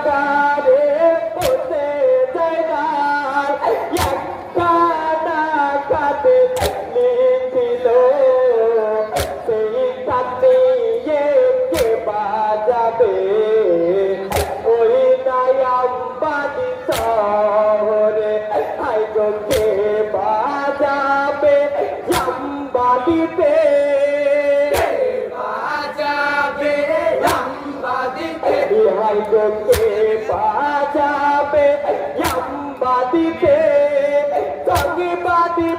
কারে বসে যায় না একখানা কাতে লিখিল সেই কাটিয়ে কে বাজাবে ওই নায়াম বাড়ি শহরে হাই গো কে বাজাবে জামবাড়িতে হাই গো কে বাজাবে জামবাড়িতে সঙ্গে বাড়ি